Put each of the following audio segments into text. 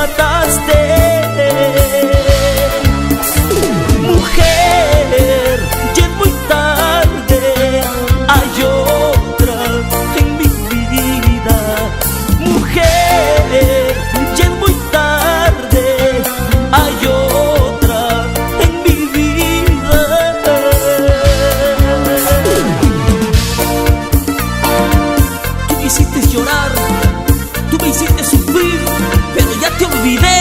mataste. Mujer, ya es muy tarde, hay otra en mi vida. Mujer, ya es muy tarde, hay otra en mi vida. Tú me hiciste llorar, tú me hiciste sufrir, pero ya te olvidé.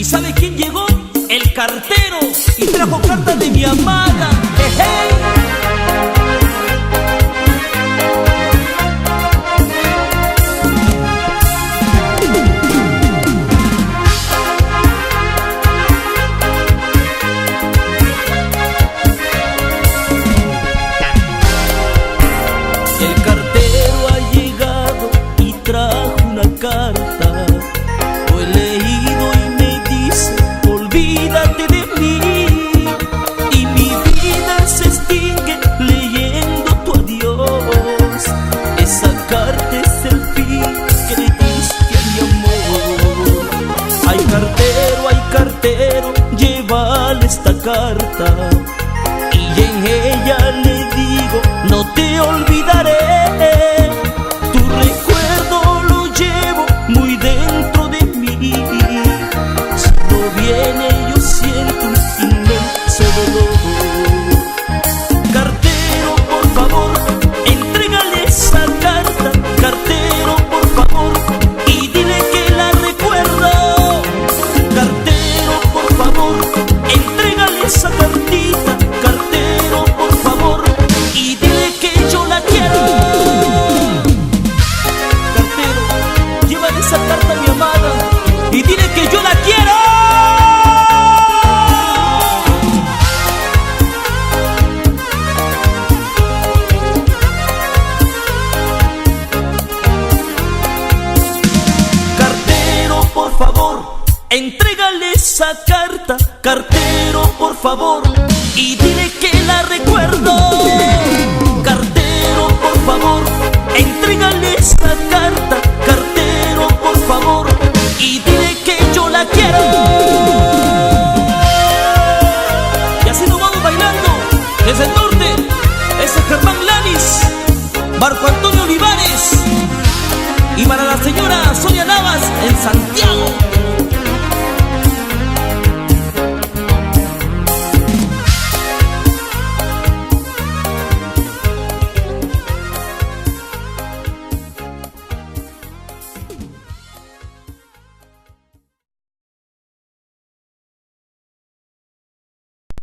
¿Sabe quién llegó? El cartero, y trajo cartas de mi amada. El cartero ha llegado y trajo una carta. Lo he leído y olvídate de mí, y mi vida se extingue leyendo tu adiós. Esa carta es el fin que le diste a mi amor. Ay cartero, llévale esta carta, y en ella le digo, no te olvidaré. Tu recuerdo lo llevo muy dentro de mí. Viene, yo siento un inmenso dolor. Cartero, por favor, entrégale esa carta. Cartero, por favor, y dile que la recuerdo. Cartero, por favor, entrégale esa cartita. Cartero, por favor, y dile que yo la quiero. Cartero, llévale esa carta a mi amada y dile que yo la quiero. Por favor, entrégale esa carta. Cartero, por favor, y dile que la recuerdo. Cartero, por favor, entrégale esa carta. Cartero, por favor, y dile que yo la quiero. Y así nos vamos bailando desde el norte. Ese es Germán Lanis, Marco Antonio Olivares, y para la señora Sonia Navas en Santiago.